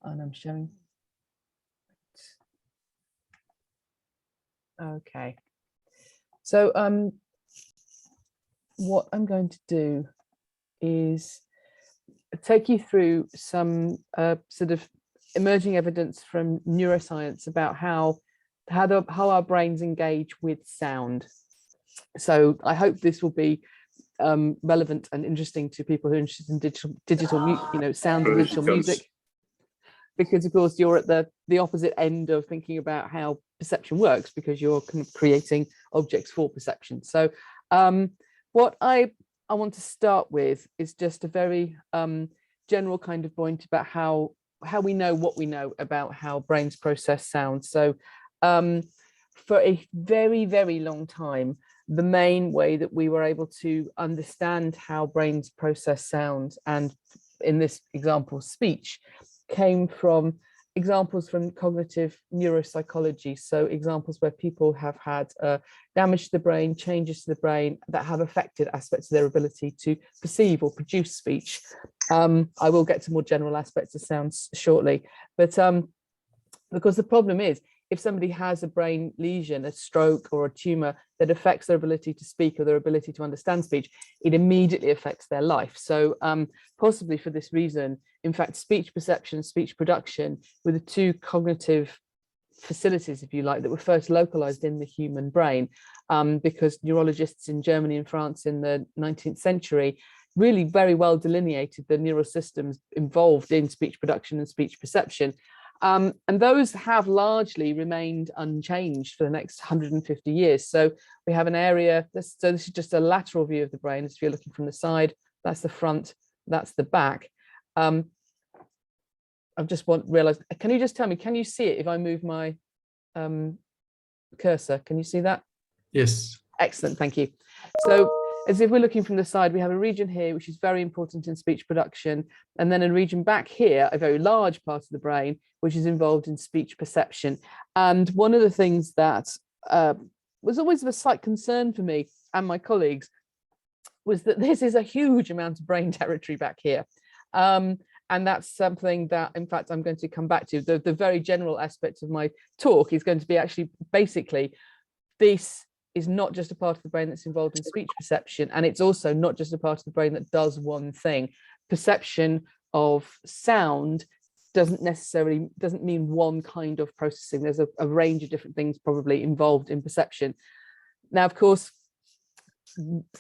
And I'm showing. Okay. So what I'm going to do is take you through some sort of emerging evidence from neuroscience about how our brains engage with sound. So I hope this will be relevant and interesting to people who are interested in digital sound and digital music, because of course you're at the opposite end of thinking about how perception works, because you're kind of creating objects for perception. So what I want to start with is just a very general kind of point about how we know what we know about how brains process sound. So for a very, very long time, the main way that we were able to understand how brains process sound, and in this example, speech, came from examples from cognitive neuropsychology. So examples where people have had damage to the brain, changes to the brain that have affected aspects of their ability to perceive or produce speech. I will get to more general aspects of sounds shortly, but because the problem is, if somebody has a brain lesion, a stroke or a tumor that affects their ability to speak or their ability to understand speech, it immediately affects their life. So possibly for this reason, in fact, speech perception, speech production were the two cognitive facilities, if you like, that were first localized in the human brain, because neurologists in Germany and France in the 19th century really very well delineated the neural systems involved in speech production and speech perception. And those have largely remained unchanged for the next 150 years. So we have an area, so this is just a lateral view of the brain. As if you're looking from the side, that's the front, that's the back. I just realized, can you just tell me, can you see it if I move my cursor? Can you see that? Yes. Excellent, thank you. So as if we're looking from the side, we have a region here which is very important in speech production, and then a region back here, a very large part of the brain, which is involved in speech perception. And one of the things that was always of a slight concern for me and my colleagues was that this is a huge amount of brain territory back here. And that's something that, in fact, I'm going to come back to. The very general aspect of my talk is going to be actually basically, this is not just a part of the brain that's involved in speech perception, and it's also not just a part of the brain that does one thing. Perception of sound doesn't mean one kind of processing. There's a range of different things probably involved in perception. Now, of course,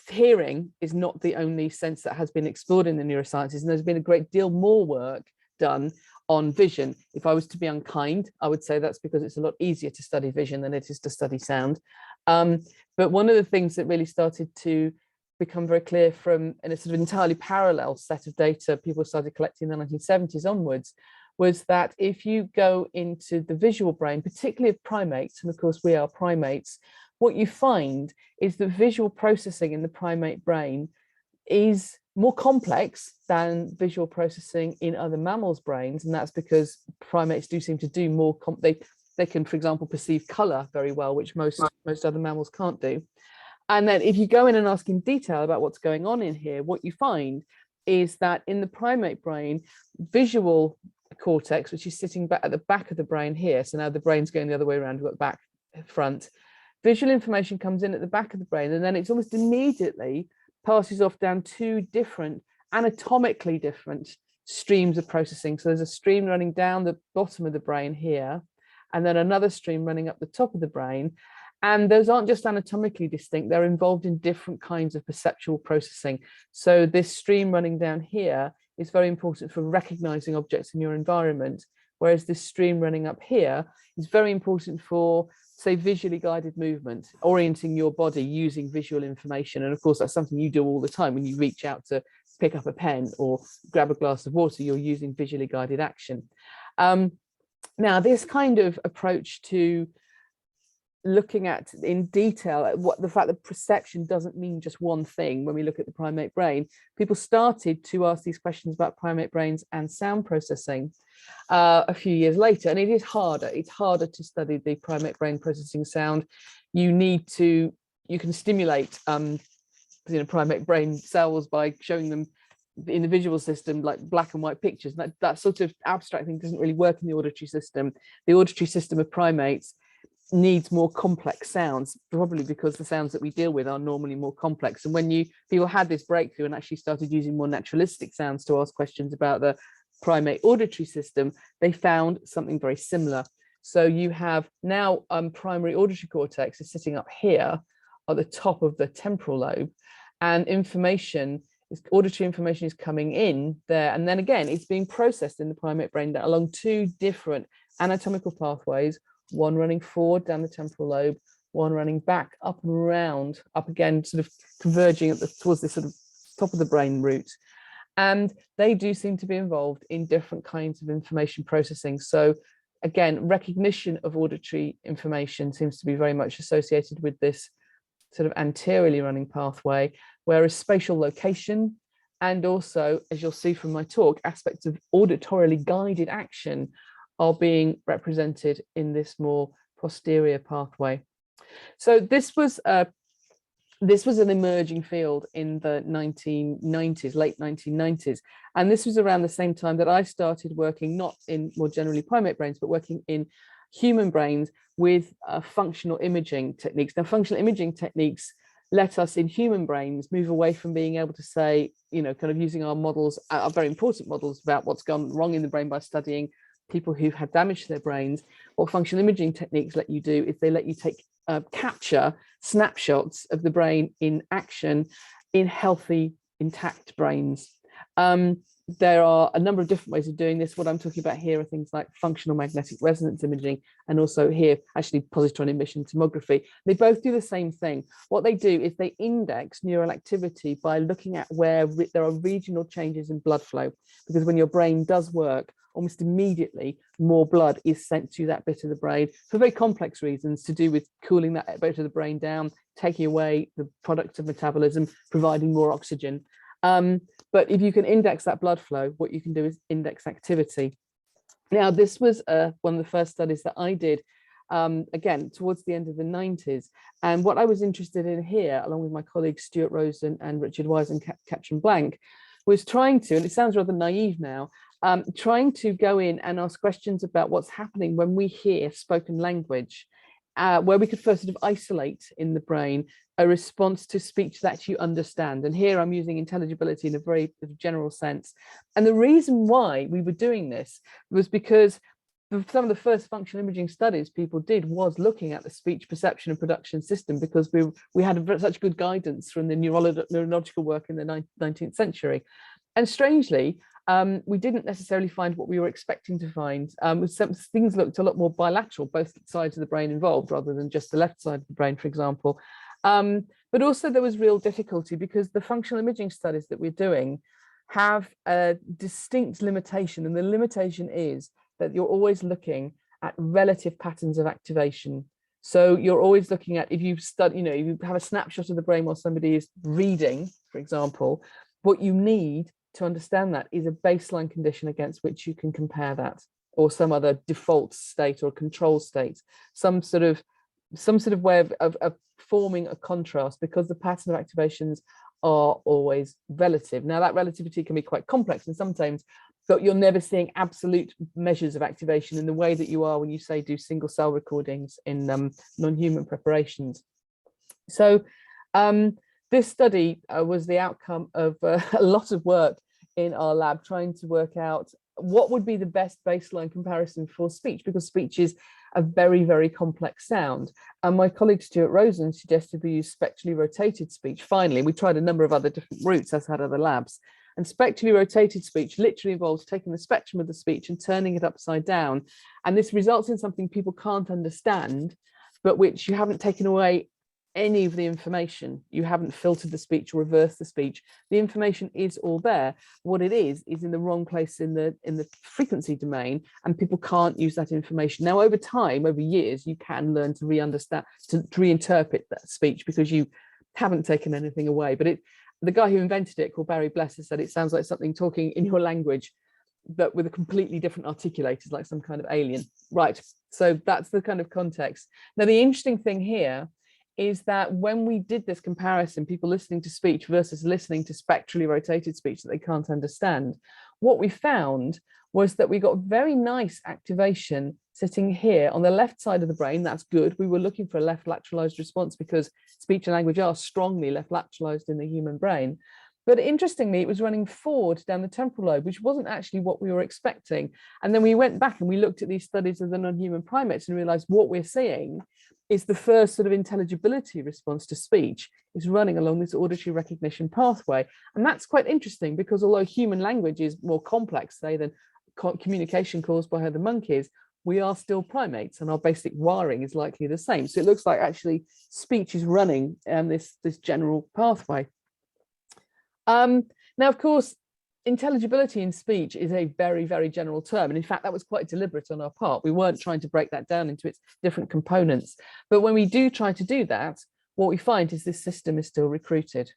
hearing is not the only sense that has been explored in the neurosciences, and there's been a great deal more work done on vision. If I was to be unkind, I would say that's because it's a lot easier to study vision than it is to study sound. But one of the things that really started to become very clear from in a sort of entirely parallel set of data people started collecting in the 1970s onwards was that if you go into the visual brain, particularly of primates, and of course we are primates, what you find is that visual processing in the primate brain is more complex than visual processing in other mammals' brains, and that's because primates do seem to do more. They can, for example, perceive color very well, which most other mammals can't do. And then if you go in and ask in detail about what's going on in here, what you find is that in the primate brain, visual cortex, which is sitting back at the back of the brain here, so now the brain's going the other way around, we've got back, front, visual information comes in at the back of the brain, and then it's almost immediately passes off down two different, anatomically different streams of processing. So there's a stream running down the bottom of the brain here, and then another stream running up the top of the brain. And those aren't just anatomically distinct, they're involved in different kinds of perceptual processing. So this stream running down here is very important for recognizing objects in your environment, whereas this stream running up here is very important for, say, visually guided movement, orienting your body using visual information. And of course, that's something you do all the time when you reach out to pick up a pen or grab a glass of water, you're using visually guided action. Now, this kind of approach to looking at in detail at what the fact that perception doesn't mean just one thing when we look at the primate brain, people started to ask these questions about primate brains and sound processing a few years later. And it is harder. It's harder to study the primate brain processing sound. You can stimulate primate brain cells by showing them in the visual system, like black and white pictures. That sort of abstract thing doesn't really work in the auditory system. The auditory system of primates needs more complex sounds, probably because the sounds that we deal with are normally more complex. And when people had this breakthrough and actually started using more naturalistic sounds to ask questions about the primate auditory system, they found something very similar. So you have now primary auditory cortex is sitting up here at the top of the temporal lobe, and auditory information is coming in there, and then again it's being processed in the primate brain along two different anatomical pathways, one running forward down the temporal lobe, one running back up and around, up again, sort of converging towards this sort of top of the brain route. And they do seem to be involved in different kinds of information processing. So again, recognition of auditory information seems to be very much associated with this sort of anteriorly running pathway, whereas spatial location, and also, as you'll see from my talk, aspects of auditorily guided action are being represented in this more posterior pathway. So this was an emerging field in the 1990s, late 1990s. And this was around the same time that I started working, not in more generally primate brains, but working in human brains with functional imaging techniques. Now, functional imaging techniques let us in human brains move away from being able to say, kind of using our models, our very important models about what's gone wrong in the brain by studying people who've had damage to their brains. What functional imaging techniques let you do is they let you take capture snapshots of the brain in action in healthy, intact brains. There are a number of different ways of doing this. What I'm talking about here are things like functional magnetic resonance imaging, and also here, actually, positron emission tomography. They both do the same thing. What they do is they index neural activity by looking at where there are regional changes in blood flow, because when your brain does work, almost immediately more blood is sent to that bit of the brain for very complex reasons to do with cooling that bit of the brain down, taking away the products of metabolism, providing more oxygen. But if you can index that blood flow, what you can do is index activity. Now, this was one of the first studies that I did, again, towards the end of the 90s. And what I was interested in here, along with my colleagues Stuart Rosen and Richard Wise and Katrin Blank, was trying to, and it sounds rather naive now, trying to go in and ask questions about what's happening when we hear spoken language, where we could first sort of isolate in the brain a response to speech that you understand. And here I'm using intelligibility in a very general sense. And the reason why we were doing this was because some of the first functional imaging studies people did was looking at the speech perception and production system, because we had such good guidance from the neurological work in the 19th century. And strangely, we didn't necessarily find what we were expecting to find. Some things looked a lot more bilateral, both sides of the brain involved, rather than just the left side of the brain, for example. But also there was real difficulty because the functional imaging studies that we're doing have a distinct limitation. And the limitation is that you're always looking at relative patterns of activation. So you're always looking at, if you study, if you have a snapshot of the brain while somebody is reading, for example, what you need to understand that is a baseline condition against which you can compare that, or some other default state or control state, some sort of way of forming a contrast, because the pattern of activations are always relative. Now, that relativity can be quite complex, and sometimes, but you're never seeing absolute measures of activation in the way that you are when you say do single cell recordings in non-human preparations. So this study was the outcome of a lot of work in our lab trying to work out what would be the best baseline comparison for speech, because speech is a very, very complex sound. And my colleague Stuart Rosen suggested we use spectrally rotated speech. Finally, we tried a number of other different routes, as had other labs. And spectrally rotated speech literally involves taking the spectrum of the speech and turning it upside down. And this results in something people can't understand, but which you haven't taken away any of the information. You haven't filtered the speech or reversed the speech. The information is all there. What it is in the wrong place in the frequency domain, and people can't use that information. Now, over time, over years, you can learn to re-understand, to reinterpret that speech, because you haven't taken anything away. But the guy who invented it, called Barry Blesser, said it sounds like something talking in your language, but with a completely different articulators, like some kind of alien. Right. So that's the kind of context. Now, the interesting thing here is that when we did this comparison, people listening to speech versus listening to spectrally rotated speech that they can't understand, what we found was that we got very nice activation sitting here on the left side of the brain. That's good. We were looking for a left lateralized response because speech and language are strongly left lateralized in the human brain. But interestingly, it was running forward down the temporal lobe, which wasn't actually what we were expecting. And then we went back and we looked at these studies of the non-human primates and realized what we're seeing is the first sort of intelligibility response to speech is running along this auditory recognition pathway. And that's quite interesting because although human language is more complex, say, than communication caused by the monkeys, we are still primates and our basic wiring is likely the same. So it looks like actually speech is running this general pathway. Now, of course, intelligibility in speech is a very, very general term. And in fact, that was quite deliberate on our part. We weren't trying to break that down into its different components. But when we do try to do that, what we find is this system is still recruited.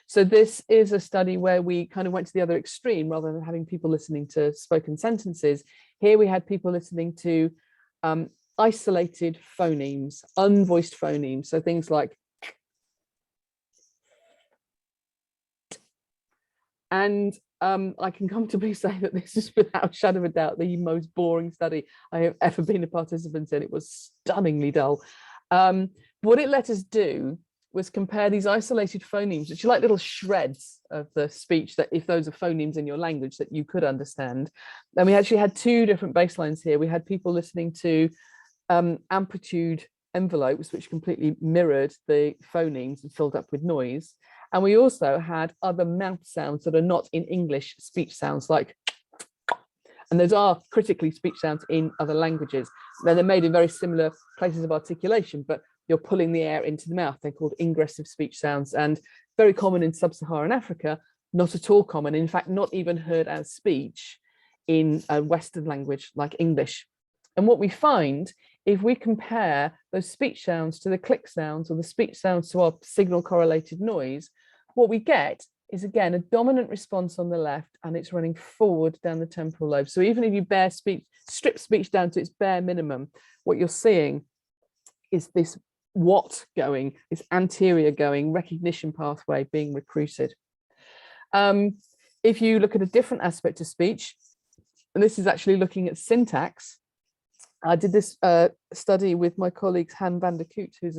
So this is a study where we kind of went to the other extreme rather than having people listening to spoken sentences. Here we had people listening to isolated phonemes, unvoiced phonemes. So things like, and I can comfortably say that this is without a shadow of a doubt the most boring study I have ever been a participant in. It was stunningly dull. What it let us do was compare these isolated phonemes, which are like little shreds of the speech that if those are phonemes in your language that you could understand. Then we actually had two different baselines here. We had people listening to amplitude envelopes, which completely mirrored the phonemes and filled up with noise. And we also had other mouth sounds that are not in English speech sounds, like, and those are critically speech sounds in other languages. Then they're made in very similar places of articulation, but you're pulling the air into the mouth. They're called ingressive speech sounds, and very common in sub-Saharan Africa, not at all common, in fact, not even heard as speech in a Western language like English. And what we find, if we compare those speech sounds to the click sounds or the speech sounds to our signal correlated noise, what we get is, again, a dominant response on the left, and it's running forward down the temporal lobe. So even if you strip speech down to its bare minimum, what you're seeing is this going, this anterior going recognition pathway being recruited. If you look at a different aspect of speech, and this is actually looking at syntax, I did this study with my colleague Han van der Koot, who's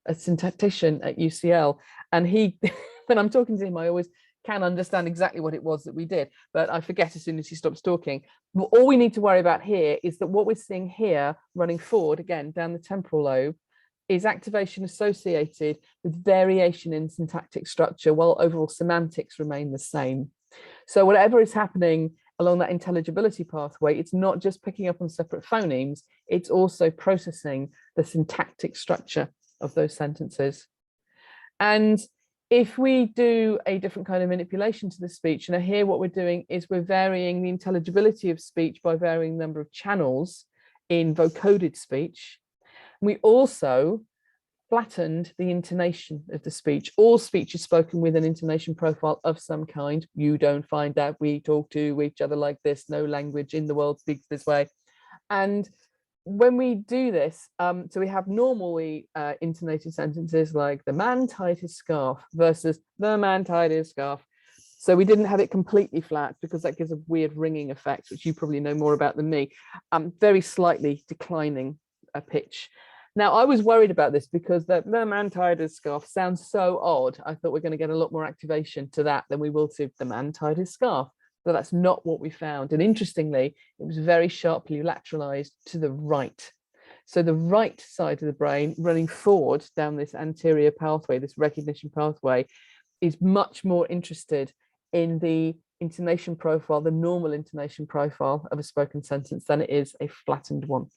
a syntactician at UCL, and he, when I'm talking to him, I always can understand exactly what it was that we did, but I forget as soon as he stops talking. But all we need to worry about here is that what we're seeing here running forward, again, down the temporal lobe, is activation associated with variation in syntactic structure, while overall semantics remain the same. So whatever is happening along that intelligibility pathway, it's not just picking up on separate phonemes, it's also processing the syntactic structure of those sentences. And if we do a different kind of manipulation to the speech, and here what we're doing is we're varying the intelligibility of speech by varying the number of channels in vocoded speech. We also flattened the intonation of the speech. All speech is spoken with an intonation profile of some kind. You don't find that we talk to each other like this. No language in the world speaks this way. And when we do this, so we have normally intonated sentences like the man tied his scarf versus the man tied his scarf. So we didn't have it completely flat because that gives a weird ringing effect, which you probably know more about than me. Very slightly declining a pitch. Now, I was worried about this because the man tied his scarf sounds so odd. I thought we're going to get a lot more activation to that than we will to the man tied his scarf. But that's not what we found. And interestingly, it was very sharply lateralized to the right. So the right side of the brain running forward down this anterior pathway, this recognition pathway, is much more interested in the intonation profile, the normal intonation profile of a spoken sentence than it is a flattened one.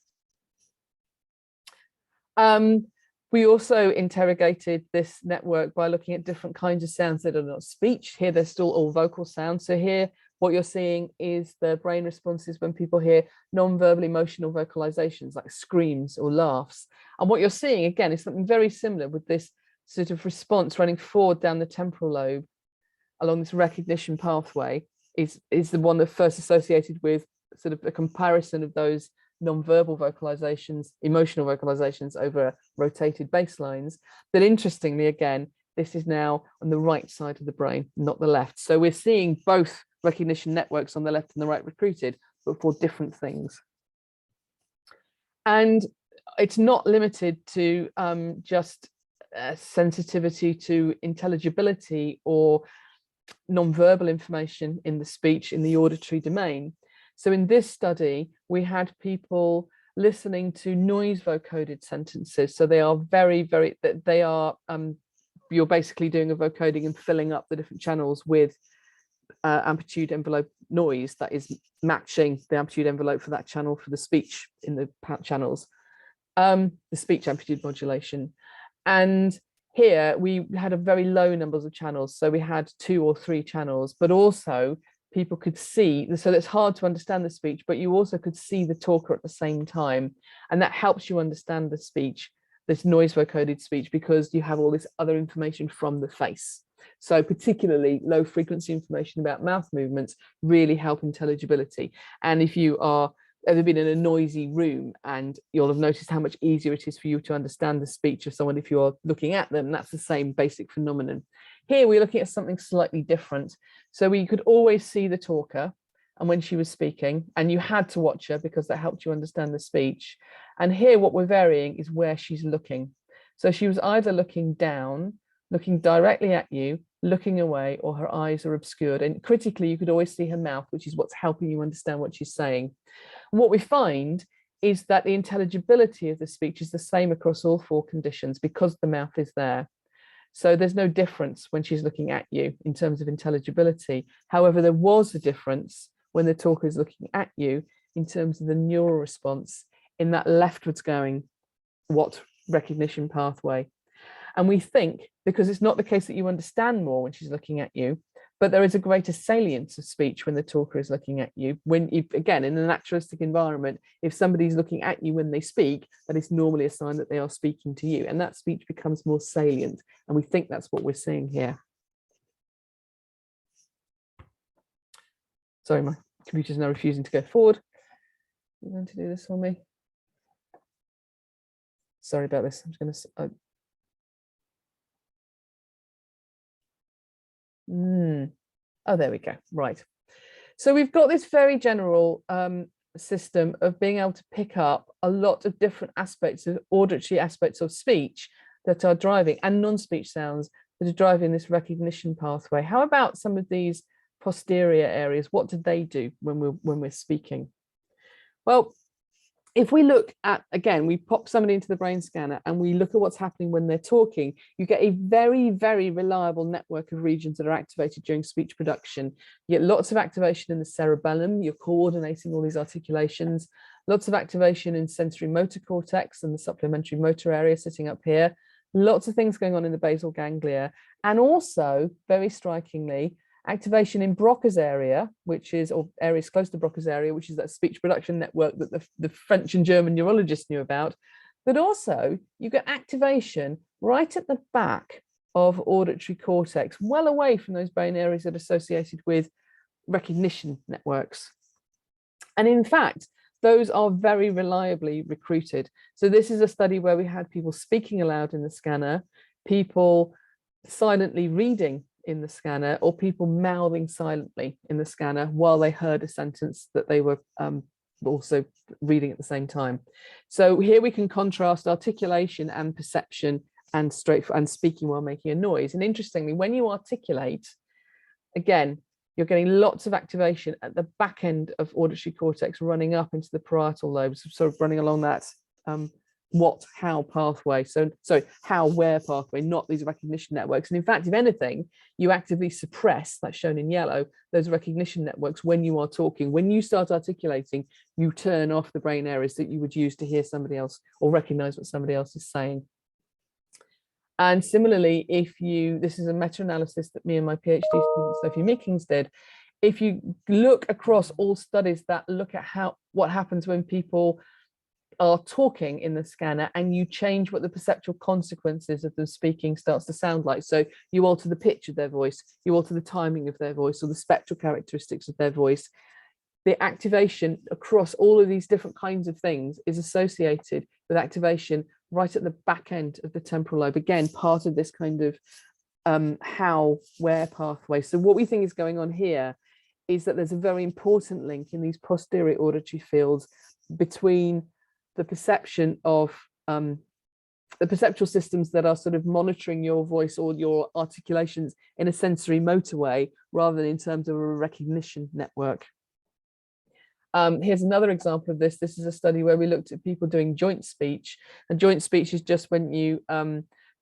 We also interrogated this network by looking at different kinds of sounds that are not speech. Here, they're still all vocal sounds. So here, what you're seeing is the brain responses when people hear non-verbal emotional vocalizations like screams or laughs. And what you're seeing, again, is something very similar with this sort of response running forward down the temporal lobe along this recognition pathway is the one that first associated with sort of a comparison of those non-verbal vocalizations, emotional vocalizations over rotated baselines. But interestingly, again, this is now on the right side of the brain, not the left. So we're seeing both recognition networks on the left and the right recruited, but for different things. And it's not limited to just sensitivity to intelligibility or non-verbal information in the speech in the auditory domain. So in this study, we had people listening to noise vocoded sentences. So they are you're basically doing a vocoding and filling up the different channels with amplitude envelope noise that is matching the amplitude envelope for that channel for the speech in the channels, the speech amplitude modulation. And here we had a very low numbers of channels. So we had 2 or 3 channels, but also people could see, so it's hard to understand the speech, but you also could see the talker at the same time. And that helps you understand the speech, this noise vocoded speech, because you have all this other information from the face. So particularly low frequency information about mouth movements really help intelligibility. And if you are ever been in a noisy room, and you'll have noticed how much easier it is for you to understand the speech of someone if you're looking at them. That's the same basic phenomenon. Here we're looking at something slightly different. So we could always see the talker and when she was speaking, and you had to watch her because that helped you understand the speech. And here what we're varying is where she's looking. So she was either looking down, looking directly at you, looking away, or her eyes are obscured. And critically, you could always see her mouth, which is what's helping you understand what she's saying. And what we find is that the intelligibility of the speech is the same across all 4 conditions because the mouth is there. So there's no difference when she's looking at you in terms of intelligibility. However, there was a difference when the talker is looking at you in terms of the neural response in that leftwards going what recognition pathway. And we think, because it's not the case that you understand more when she's looking at you, but there is a greater salience of speech when the talker is looking at you. When you, again, in a naturalistic environment, if somebody's looking at you when they speak, that is normally a sign that they are speaking to you, and that speech becomes more salient. And we think that's what we're seeing here. Sorry, my computer's now refusing to go forward. You're going to do this for me? Sorry about this. I'm just going to. Oh, there we go. Right. So we've got this very general system of being able to pick up a lot of different aspects of auditory aspects of speech that are driving, and non-speech sounds that are driving this recognition pathway. How about some of these posterior areas? What do they do when we're speaking? Well, if we look at, again, we pop somebody into the brain scanner and we look at what's happening when they're talking, you get a very, very reliable network of regions that are activated during speech production. You get lots of activation in the cerebellum, you're coordinating all these articulations, lots of activation in sensory motor cortex and the supplementary motor area sitting up here, lots of things going on in the basal ganglia, and also, very strikingly, activation in Broca's area, which is, or areas close to Broca's area, which is that speech production network that the French and German neurologists knew about. But also you get activation right at the back of auditory cortex, well away from those brain areas that are associated with recognition networks. And in fact, those are very reliably recruited. So this is a study where we had people speaking aloud in the scanner, people silently reading in the scanner, or people mouthing silently in the scanner while they heard a sentence that they were also reading at the same time. So here we can contrast articulation and perception and speaking while making a noise. And interestingly, when you articulate, again, you're getting lots of activation at the back end of auditory cortex running up into the parietal lobes, sort of running along that what, how pathway. So how, where pathway, not these recognition networks. And in fact, if anything, you actively suppress, that's shown in yellow, those recognition networks when you are talking. When you start articulating, you turn off the brain areas that you would use to hear somebody else or recognize what somebody else is saying. And similarly, if you, this is a meta-analysis that me and my PhD student Sophie Meekings did, if you look across all studies that look at what happens when people are talking in the scanner and you change what the perceptual consequences of them speaking starts to sound like. So you alter the pitch of their voice, you alter the timing of their voice or the spectral characteristics of their voice. the activation across all of these different kinds of things is associated with activation right at the back end of the temporal lobe. Again, part of this kind of how-where pathway. So what we think is going on here is that there's a very important link in these posterior auditory fields between the perception of the perceptual systems that are sort of monitoring your voice or your articulations in a sensory motor way, rather than in terms of a recognition network. Here's another example of this. This is a study where we looked at people doing joint speech. And joint speech is just when you,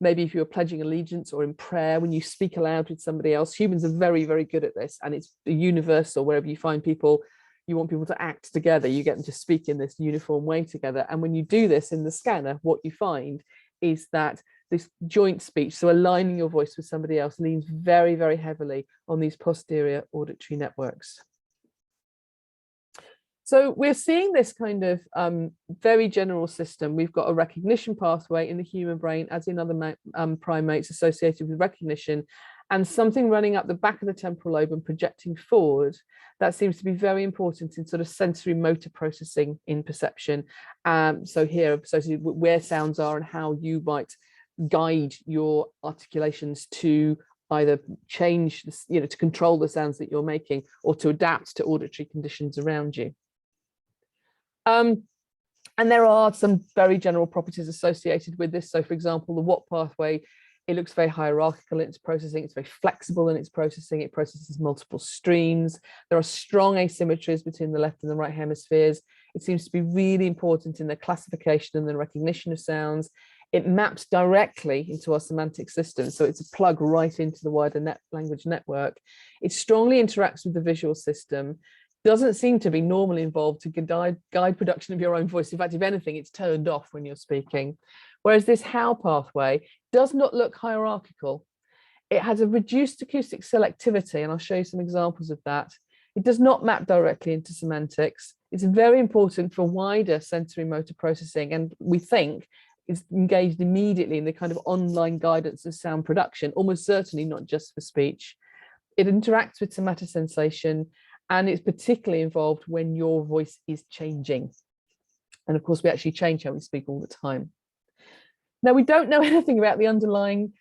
maybe if you're pledging allegiance or in prayer, when you speak aloud with somebody else. Humans are very, very good at this. And it's universal. Wherever you find people, you want people to act together, you get them to speak in this uniform way together. And when you do this in the scanner, what you find is that this joint speech, so aligning your voice with somebody else, leans very, very heavily on these posterior auditory networks. So we're seeing this kind of very general system. We've got a recognition pathway in the human brain, as in other primates, associated with recognition, and something running up the back of the temporal lobe and projecting forward. That seems to be very important in sort of sensory motor processing in perception. So here, associated with where sounds are and how you might guide your articulations to either change, to control the sounds that you're making or to adapt to auditory conditions around you. And there are some very general properties associated with this. So, for example, the Watt pathway, it looks very hierarchical in its processing. It's very flexible in its processing. It processes multiple streams. There are strong asymmetries between the left and the right hemispheres. It seems to be really important in the classification and the recognition of sounds. It maps directly into our semantic system. So it's a plug right into the wider language network. It strongly interacts with the visual system. Doesn't seem to be normally involved to guide production of your own voice. In fact, if anything, it's turned off when you're speaking. Whereas this how pathway does not look hierarchical. It has a reduced acoustic selectivity, and I'll show you some examples of that. It does not map directly into semantics. It's very important for wider sensory motor processing, and we think is engaged immediately in the kind of online guidance of sound production, almost certainly not just for speech. It interacts with somatosensation, and it's particularly involved when your voice is changing. And of course, we actually change how we speak all the time. Now, we don't know anything about the underlying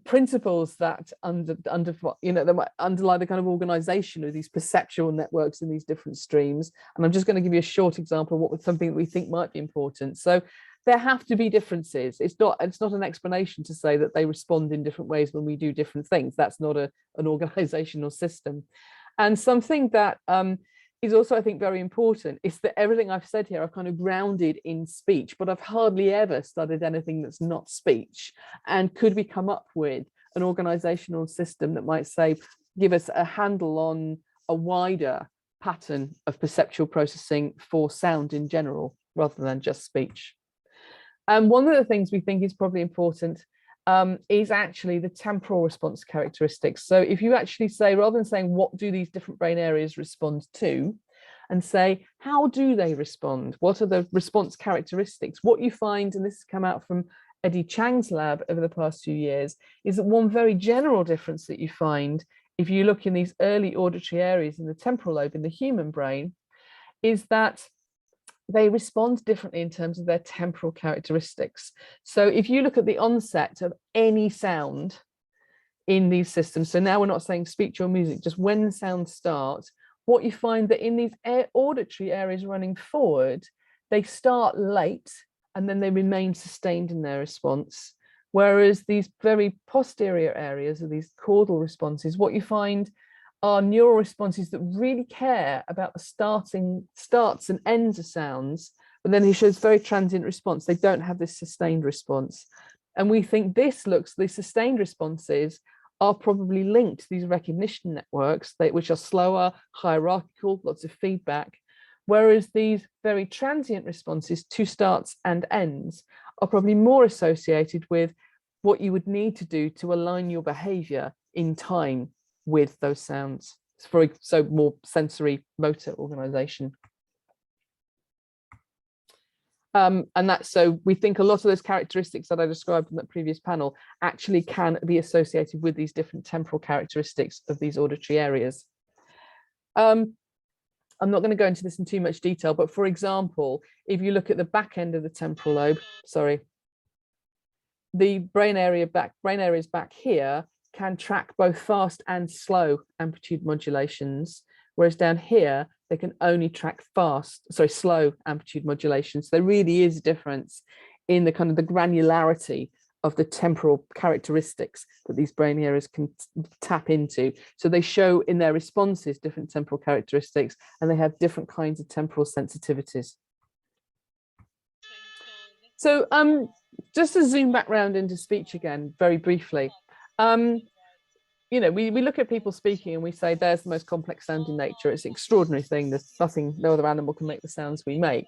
principles that that underlie the kind of organization of these perceptual networks in these different streams. And I'm just going to give you a short example of what something that we think might be important. So there have to be differences. It's not an explanation to say that they respond in different ways when we do different things. That's not an organizational system. And something that is also, I think, very important is that everything I've said here, I've kind of grounded in speech, but I've hardly ever studied anything that's not speech. And could we come up with an organizational system that might say, give us a handle on a wider pattern of perceptual processing for sound in general, rather than just speech? And one of the things we think is probably important is actually the temporal response characteristics. So if you actually say, rather than saying what do these different brain areas respond to, and say how do they respond, what are the response characteristics, what you find, and this has come out from Eddie Chang's lab over the past few years, is that one very general difference that you find if you look in these early auditory areas in the temporal lobe in the human brain is that they respond differently in terms of their temporal characteristics. So if you look at the onset of any sound in these systems, so now we're not saying speech or music, just when sounds start, what you find that in these auditory areas running forward, they start late and then they remain sustained in their response. Whereas these very posterior areas, or these caudal responses, what you find are neural responses that really care about the starts and ends of sounds, but then he shows very transient response. They don't have this sustained response. And we think these sustained responses are probably linked to these recognition networks, which are slower, hierarchical, lots of feedback, whereas these very transient responses to starts and ends are probably more associated with what you would need to do to align your behavior in time with those sounds, so more sensory motor organization. And that's, so we think a lot of those characteristics that I described in that previous panel actually can be associated with these different temporal characteristics of these auditory areas. I'm not going to go into this in too much detail, but for example, if you look at the back end of the temporal lobe, sorry, the brain areas back here can track both fast and slow amplitude modulations, whereas down here they can only track slow amplitude modulations. There really is a difference in the kind of the granularity of the temporal characteristics that these brain areas can tap into. So they show in their responses different temporal characteristics, and they have different kinds of temporal sensitivities. So just to zoom back round into speech again, very briefly, you know, we look at people speaking and we say, there's the most complex sound in nature. It's an extraordinary thing. There's nothing, no other animal can make the sounds we make.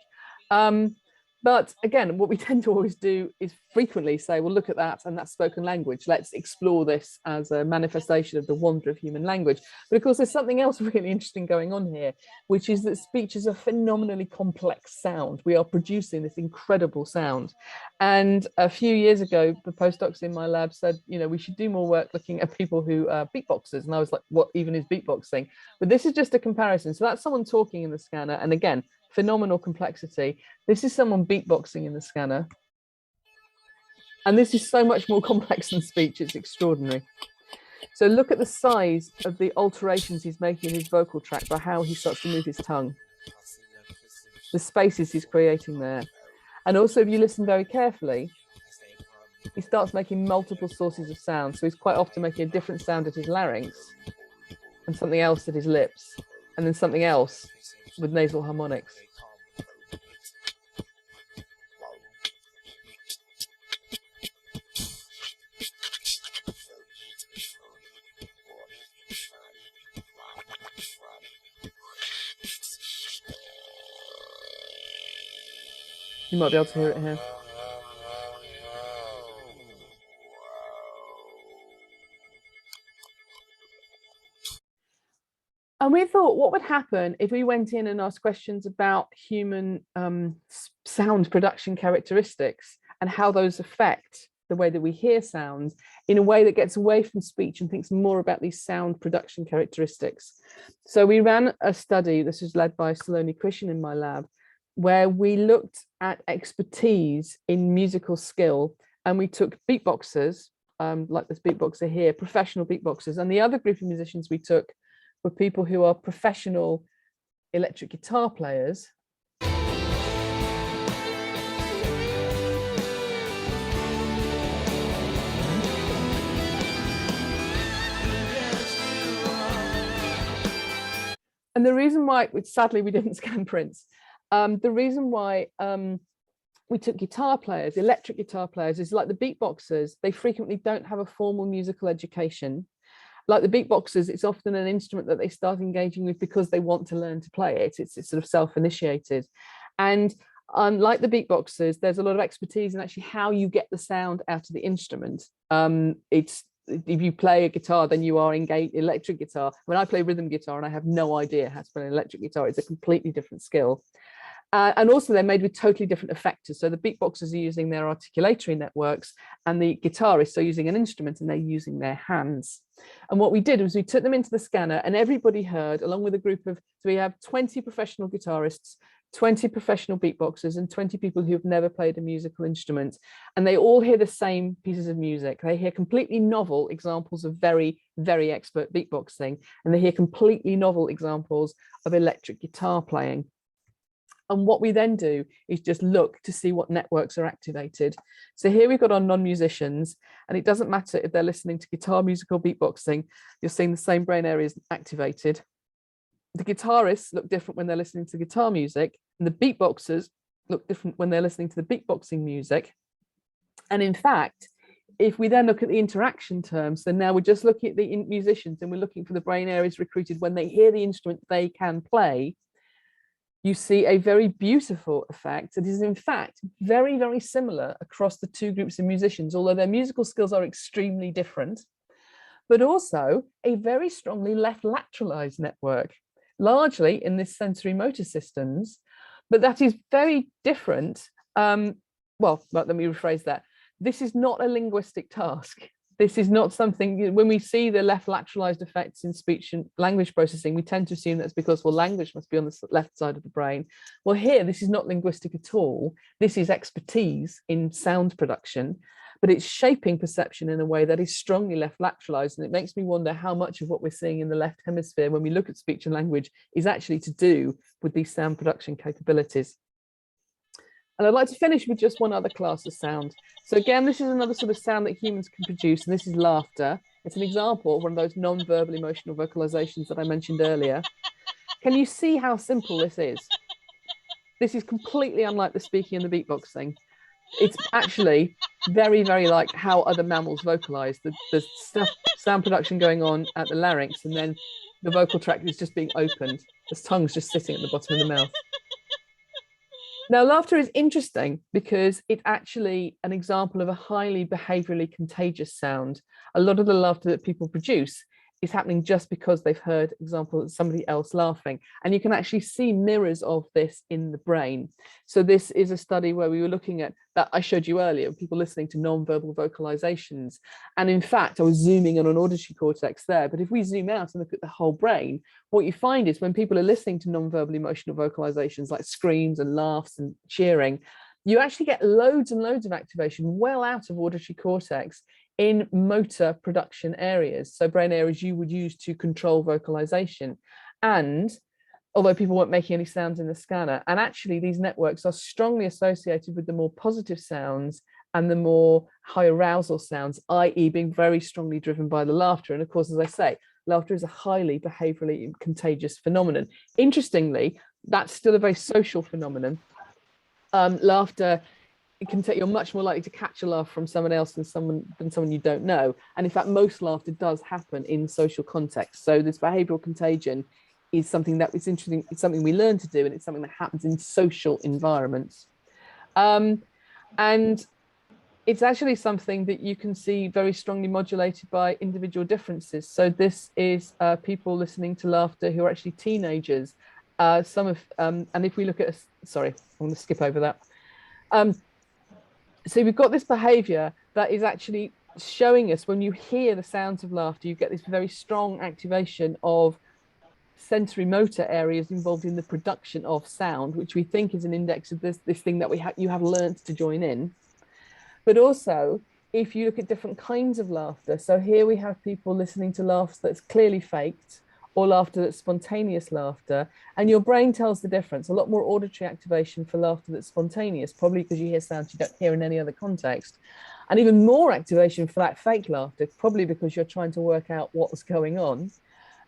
But again, what we tend to always do is frequently say, well, look at that, and that's spoken language. Let's explore this as a manifestation of the wonder of human language. But of course, there's something else really interesting going on here, which is that speech is a phenomenally complex sound. We are producing this incredible sound. And a few years ago, the postdocs in my lab said, you know, we should do more work looking at people who are beatboxers. And I was like, what even is beatboxing? But this is just a comparison. So that's someone talking in the scanner. And again, phenomenal complexity. This is someone beatboxing in the scanner. And this is so much more complex than speech. It's extraordinary. So look at the size of the alterations he's making in his vocal tract by how he starts to move his tongue. The spaces he's creating there. And also, if you listen very carefully, he starts making multiple sources of sound. So he's quite often making a different sound at his larynx and something else at his lips, and then something else with nasal harmonics. You might be able to hear it here. And we thought, what would happen if we went in and asked questions about human sound production characteristics and how those affect the way that we hear sounds in a way that gets away from speech and thinks more about these sound production characteristics. So we ran a study, this was led by Saloni Krishan in my lab, where we looked at expertise in musical skill, and we took beatboxers, like this beatboxer here, professional beatboxers, and the other group of musicians we took were people who are professional electric guitar players. And the reason why, which sadly we didn't scan prints, the reason why we took guitar players, electric guitar players, is like the beatboxers, they frequently don't have a formal musical education. Like the beatboxers, it's often an instrument that they start engaging with because they want to learn to play it. It's sort of self-initiated. And unlike the beatboxers, there's a lot of expertise in actually how you get the sound out of the instrument. If you play a guitar, then you are engaged. Electric guitar, when I play rhythm guitar and I have no idea how to play an electric guitar, it's a completely different skill. And also they're made with totally different effectors. So the beatboxers are using their articulatory networks, and the guitarists are using an instrument and they're using their hands. And what we did was we took them into the scanner, and everybody heard, along with a group of, so we have 20 professional guitarists, 20 professional beatboxers, and 20 people who've never played a musical instrument. And they all hear the same pieces of music. They hear completely novel examples of very, very expert beatboxing, and they hear completely novel examples of electric guitar playing. And what we then do is just look to see what networks are activated. So here we've got our non-musicians, and it doesn't matter if they're listening to guitar music or beatboxing, you're seeing the same brain areas activated. The guitarists look different when they're listening to guitar music, and the beatboxers look different when they're listening to the beatboxing music. And in fact, if we then look at the interaction terms, so now we're just looking at the musicians and we're looking for the brain areas recruited when they hear the instrument they can play, you see a very beautiful effect that is in fact very, very similar across the two groups of musicians, although their musical skills are extremely different, but also a very strongly left lateralized network, largely in this sensory motor systems, but that is very different. Well, let me rephrase that. This is not a linguistic task. This is not something, when we see the left lateralized effects in speech and language processing, we tend to assume that's because, well, language must be on the left side of the brain. Well, here, this is not linguistic at all. This is expertise in sound production, but it's shaping perception in a way that is strongly left lateralized. And it makes me wonder how much of what we're seeing in the left hemisphere when we look at speech and language is actually to do with these sound production capabilities. And I'd like to finish with just one other class of sound. So again, this is another sort of sound that humans can produce, and this is laughter. It's an example of one of those non-verbal emotional vocalizations that I mentioned earlier. Can you see how simple this is? This is completely unlike the speaking and the beatboxing. It's actually very, very like how other mammals vocalize. There's sound production going on at the larynx, and then the vocal tract is just being opened. The tongue's just sitting at the bottom of the mouth. Now, laughter is interesting because it's actually an example of a highly behaviorally contagious sound. A lot of the laughter that people produce is happening just because they've heard, example, of somebody else laughing. And you can actually see mirrors of this in the brain. So this is a study where we were looking at that I showed you earlier, people listening to non-verbal vocalizations. And in fact, I was zooming on an auditory cortex there. But if we zoom out and look at the whole brain, what you find is when people are listening to non-verbal emotional vocalizations like screams and laughs and cheering, you actually get loads and loads of activation well out of auditory cortex in motor production areas, so brain areas you would use to control vocalization. And although people weren't making any sounds in the scanner, and actually these networks are strongly associated with the more positive sounds and the more high arousal sounds, i.e. being very strongly driven by the laughter. And of course, as I say, laughter is a highly behaviorally contagious phenomenon. Interestingly, that's still a very social phenomenon. Laughter, it can take, you're much more likely to catch a laugh from someone else than someone you don't know. And in fact, most laughter does happen in social context. So this behavioral contagion is something that is interesting. It's something we learn to do, and it's something that happens in social environments. And it's actually something that you can see very strongly modulated by individual differences. So this is people listening to laughter who are actually teenagers. And if we look at, sorry, I'm going to skip over that. So we've got this behavior that is actually showing us when you hear the sounds of laughter, you get this very strong activation of sensory motor areas involved in the production of sound, which we think is an index of this thing that you have learned to join in. But also, if you look at different kinds of laughter, so here we have people listening to laughs that's clearly faked, or laughter that's spontaneous laughter, and your brain tells the difference. A lot more auditory activation for laughter that's spontaneous, probably because you hear sounds you don't hear in any other context, and even more activation for that fake laughter, probably because you're trying to work out what's going on.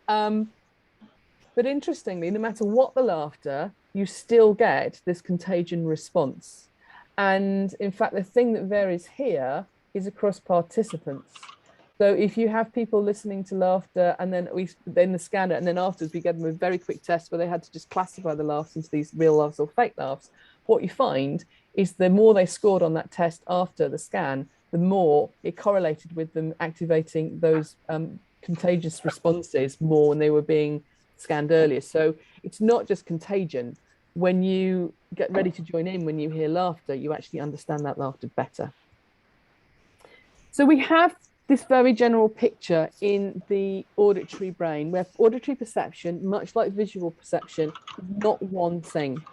But interestingly, no matter what the laughter, you still get this contagion response. And in fact, the thing that varies here is across participants. So if you have people listening to laughter and then the scanner, and then afterwards we get them a very quick test where they had to just classify the laughs into these real laughs or fake laughs, what you find is the more they scored on that test after the scan, the more it correlated with them activating those contagious responses more when they were being scanned earlier. So it's not just contagion. When you get ready to join in, when you hear laughter, you actually understand that laughter better. So we have this very general picture in the auditory brain, where auditory perception, much like visual perception, is not one thing.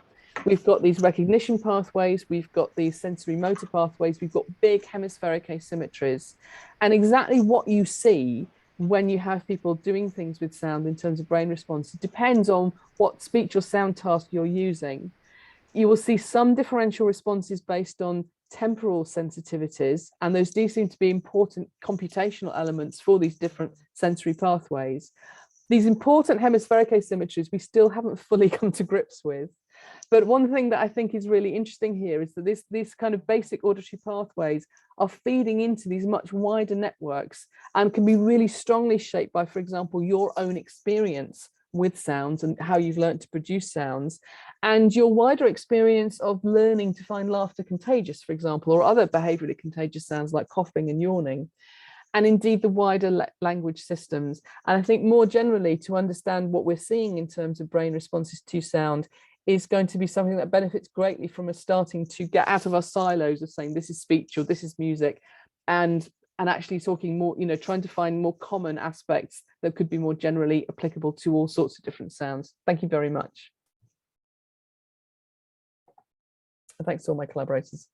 We've got these recognition pathways, we've got these sensory motor pathways, we've got big hemispheric asymmetries. And exactly what you see when you have people doing things with sound in terms of brain response, it depends on what speech or sound task you're using. You will see some differential responses based on temporal sensitivities, and those do seem to be important computational elements for these different sensory pathways. These important hemispheric asymmetries we still haven't fully come to grips with. But one thing that I think is really interesting here is that these kind of basic auditory pathways are feeding into these much wider networks and can be really strongly shaped by, for example, your own experience with sounds and how you've learned to produce sounds, and your wider experience of learning to find laughter contagious, for example, or other behaviorally contagious sounds like coughing and yawning, and indeed the wider language systems. And I think more generally, to understand what we're seeing in terms of brain responses to sound is going to be something that benefits greatly from us starting to get out of our silos of saying this is speech or this is music, and and actually talking more, trying to find more common aspects that could be more generally applicable to all sorts of different sounds. Thank you very much. And thanks to all my collaborators.